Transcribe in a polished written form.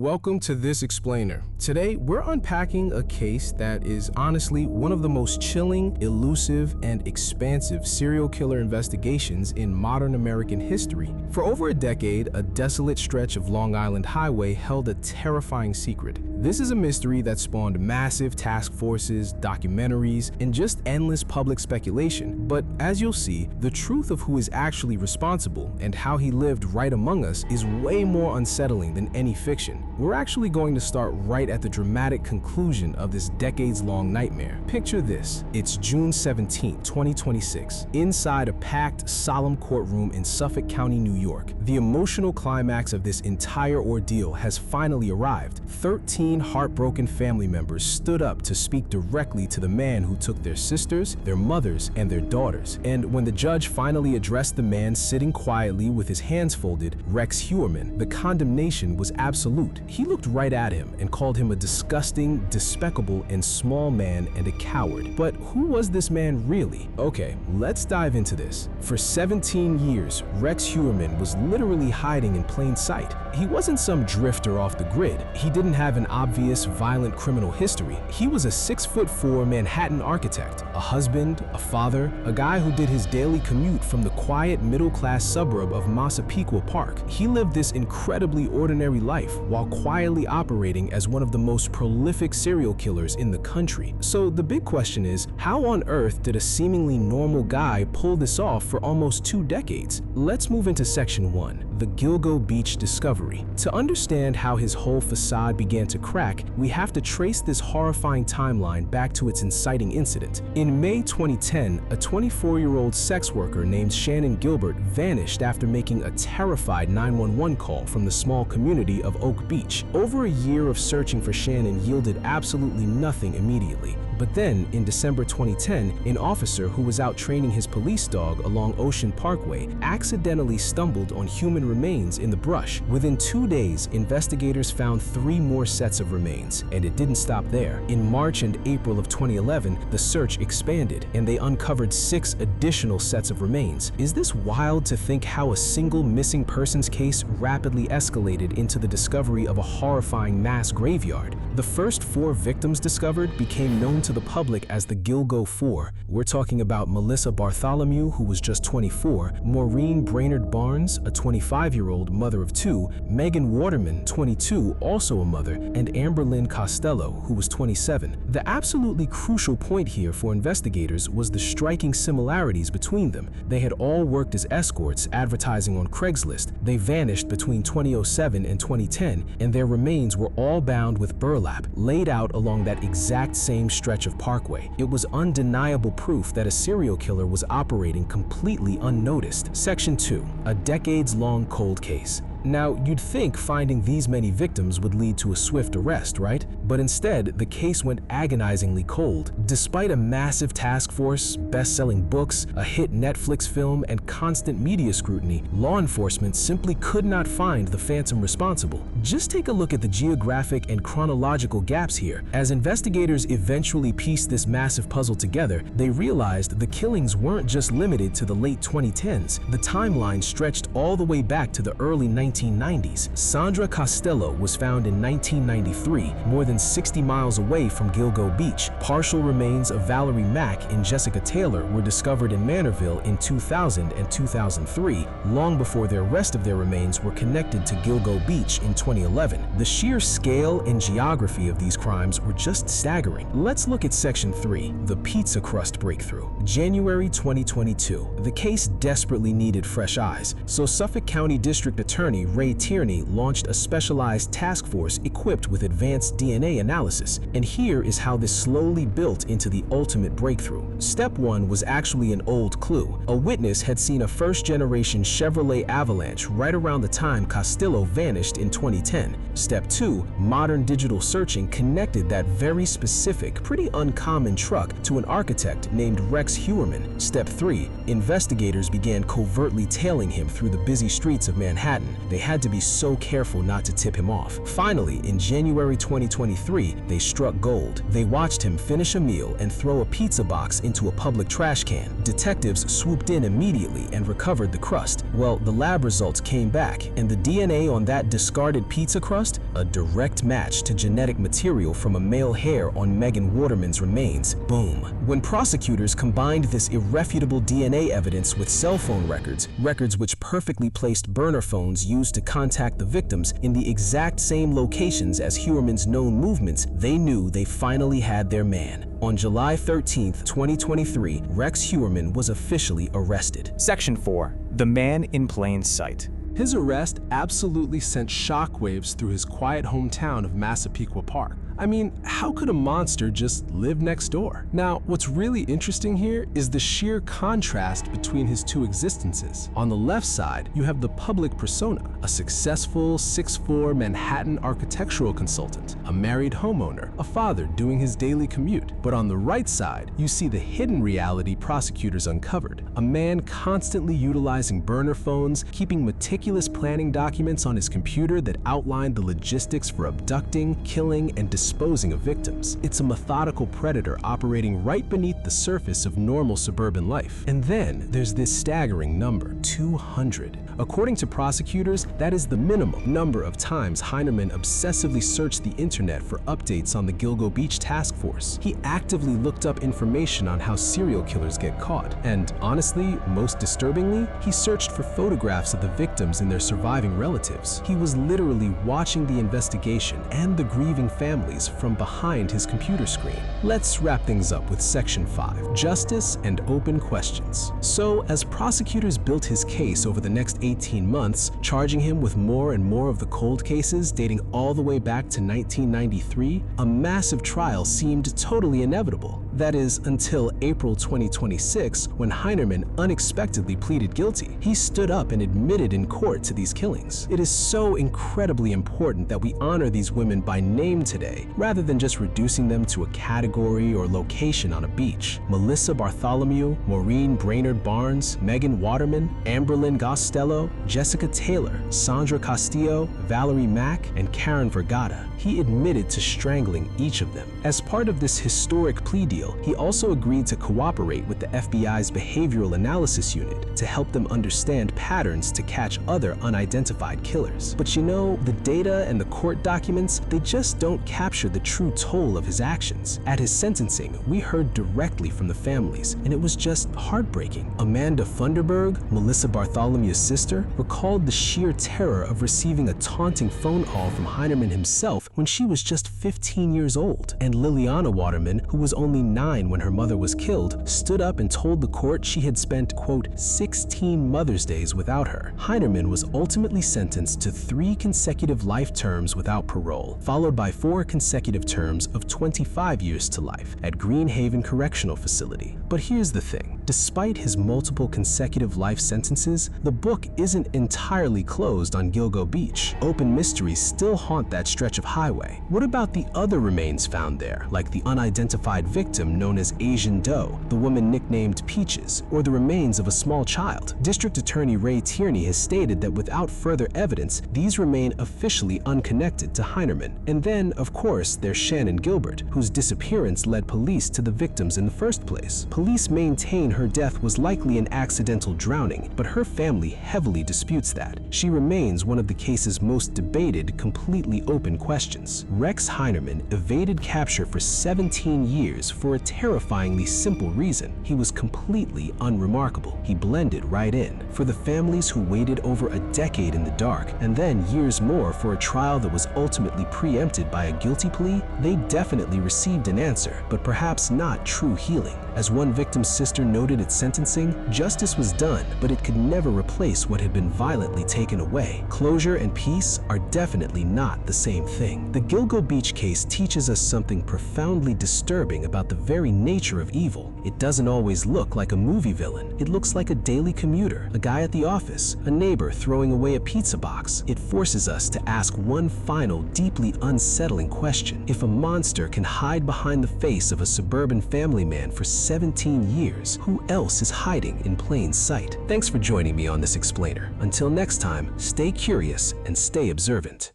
Welcome to This Explainer. Today, we're unpacking a case that is honestly one of the most chilling, elusive, and expansive serial killer investigations in modern American history. For over a decade, a desolate stretch of Long Island Highway held a terrifying secret. This is a mystery that spawned massive task forces, documentaries, and just endless public speculation. But as you'll see, the truth of who is actually responsible and how he lived right among us is way more unsettling than any fiction. We're actually going to start right at the dramatic conclusion of this decades-long nightmare. Picture this. It's June 17, 2026, inside a packed, solemn courtroom in Suffolk County, New York. The emotional climax of this entire ordeal has finally arrived. 13 heartbroken family members stood up to speak directly to the man who took their sisters, their mothers, and their daughters. And when the judge finally addressed the man sitting quietly with his hands folded, Rex Heuermann, the condemnation was absolute. He looked right at him and called him a disgusting, despicable, and small man and a coward. But who was this man really? Okay, let's dive into this. For 17 years, Rex Heuermann was literally hiding in plain sight. He wasn't some drifter off the grid. He didn't have an obvious, violent criminal history. He was a 6'4" Manhattan architect, a husband, a father, a guy who did his daily commute from the quiet, middle-class suburb of Massapequa Park. He lived this incredibly ordinary life while quietly operating as one of the most prolific serial killers in the country. So the big question is, how on earth did a seemingly normal guy pull this off for almost 2 decades? Let's move into section 1, the Gilgo Beach discovery. To understand how his whole facade began to crack, we have to trace this horrifying timeline back to its inciting incident. In May 2010, a 24-year-old sex worker named Shannon Gilbert vanished after making a terrified 911 call from the small community of Oak Beach. Over a year of searching for Shannon yielded absolutely nothing immediately. But then, in December 2010, an officer who was out training his police dog along Ocean Parkway accidentally stumbled on human remains in the brush. Within 2 days, investigators found 3 more sets of remains, and it didn't stop there. In March and April of 2011, the search expanded, and they uncovered 6 additional sets of remains. Is this wild to think how a single missing persons case rapidly escalated into the discovery of a horrifying mass graveyard? The first 4 victims discovered became known to the public as the Gilgo 4. We're talking about Melissa Bartholomew, who was just 24, Maureen Brainerd Barnes, a 25-year-old mother of 2, Megan Waterman, 22, also a mother, and Amber Lynn Costello, who was 27. The absolutely crucial point here for investigators was the striking similarities between them. They had all worked as escorts, advertising on Craigslist. They vanished between 2007 and 2010, and their remains were all bound with burlap, laid out along that exact same stretch of Parkway. It was undeniable proof that a serial killer was operating completely unnoticed. Section 2, a decades-long cold case. Now, you'd think finding these many victims would lead to a swift arrest, right? But instead, the case went agonizingly cold. Despite a massive task force, best-selling books, a hit Netflix film, and constant media scrutiny, law enforcement simply could not find the phantom responsible. Just take a look at the geographic and chronological gaps here. As investigators eventually pieced this massive puzzle together, they realized the killings weren't just limited to the late 2010s. The timeline stretched all the way back to the early 1990s. Sandra Costello was found in 1993, more than 60 miles away from Gilgo Beach. Partial remains of Valerie Mack and Jessica Taylor were discovered in Manorville in 2000 and 2003, long before the rest of their remains were connected to Gilgo Beach in 2011. The sheer scale and geography of these crimes were just staggering. Let's look at Section 3, the pizza crust breakthrough. January 2022. The case desperately needed fresh eyes, so Suffolk County District Attorney Ray Tierney launched a specialized task force equipped with advanced DNA analysis. And here is how this slowly built into the ultimate breakthrough. Step 1 was actually an old clue. A witness had seen a first-generation Chevrolet Avalanche right around the time Costello vanished in 2010. Step 2, modern digital searching connected that very specific, pretty uncommon truck to an architect named Rex Heuermann. Step 3, investigators began covertly tailing him through the busy streets of Manhattan. They had to be so careful not to tip him off. Finally, in January 2023, they struck gold. They watched him finish a meal and throw a pizza box into a public trash can. Detectives swooped in immediately and recovered the crust. Well, the lab results came back, and the DNA on that discarded pizza crust, a direct match to genetic material from a male hair on Megan Waterman's remains. Boom. When prosecutors combined this irrefutable DNA evidence with cell phone records which perfectly placed burner phones used to contact the victims in the exact same locations as Heuermann's known movements, they knew they finally had their man. On July 13, 2023, Rex Heuermann was officially arrested. Section 4. The man in plain sight. His arrest absolutely sent shockwaves through his quiet hometown of Massapequa Park. I mean, how could a monster just live next door? Now, what's really interesting here is the sheer contrast between his two existences. On the left side, you have the public persona, a successful 6'4" Manhattan architectural consultant, a married homeowner, a father doing his daily commute. But on the right side, you see the hidden reality prosecutors uncovered, a man constantly utilizing burner phones, keeping meticulous planning documents on his computer that outlined the logistics for abducting, killing, and disposing of victims. It's a methodical predator operating right beneath the surface of normal suburban life. And then there's this staggering number, 200. According to prosecutors, that is the minimum number of times Heuermann obsessively searched the internet for updates on the Gilgo Beach task force. He actively looked up information on how serial killers get caught. And honestly, most disturbingly, he searched for photographs of the victims and their surviving relatives. He was literally watching the investigation and the grieving families from behind his computer screen. Let's wrap things up with Section 5, Justice and Open Questions. So, as prosecutors built his case over the next 18 months, charging him with more and more of the cold cases dating all the way back to 1993, a massive trial seemed totally inevitable. That is, until April 2026, when Heuermann unexpectedly pleaded guilty. He stood up and admitted in court to these killings. It is so incredibly important that we honor these women by name today, rather than just reducing them to a category or location on a beach. Melissa Bartholomew, Maureen Brainerd Barnes, Megan Waterman, Amberlynn Gostello, Jessica Taylor, Sandra Castillo, Valerie Mack, and Karen Vergata. He admitted to strangling each of them. As part of this historic plea deal, he also agreed to cooperate with the FBI's Behavioral Analysis Unit to help them understand patterns to catch other unidentified killers. But you know, the data and the court documents, they just don't capture the true toll of his actions. At his sentencing, we heard directly from the families, and it was just heartbreaking. Amanda Funderburg, Melissa Bartholomew's sister, recalled the sheer terror of receiving a taunting phone call from Heuermann himself when she was just 15 years old. And Liliana Waterman, who was only 9 when her mother was killed, stood up and told the court she had spent, quote, 16 Mother's Days without her. Heuermann was ultimately sentenced to 3 consecutive life terms without parole, followed by 4 consecutive terms of 25 years to life at Green Haven Correctional Facility. But here's the thing. Despite his multiple consecutive life sentences, the book isn't entirely closed on Gilgo Beach. Open mysteries still haunt that stretch of highway. What about the other remains found there, like the unidentified victim known as Asian Doe, the woman nicknamed Peaches, or the remains of a small child? District Attorney Ray Tierney has stated that without further evidence, these remain officially unconnected to Heuermann. And then, of course, there's Shannon Gilbert, whose disappearance led police to the victims in the first place. Police maintain her death was likely an accidental drowning, but her family heavily disputes that. She remains one of the case's most debated, completely open questions. Rex Heuermann evaded capture for 17 years for a terrifyingly simple reason. He was completely unremarkable. He blended right in. For the families who waited over a decade in the dark, and then years more for a trial that was ultimately preempted by a guilty plea, they definitely received an answer, but perhaps not true healing. As one victim's sister noted at sentencing, justice was done, but it could never replace what had been violently taken away. Closure and peace are definitely not the same thing. The Gilgo Beach case teaches us something profoundly disturbing about the very nature of evil. It doesn't always look like a movie villain. It looks like a daily commuter, a guy at the office, a neighbor throwing away a pizza box. It forces us to ask one final, deeply unsettling question. If a monster can hide behind the face of a suburban family man for 17 years, who who else is hiding in plain sight? Thanks for joining me on this explainer. Until next time, stay curious and stay observant.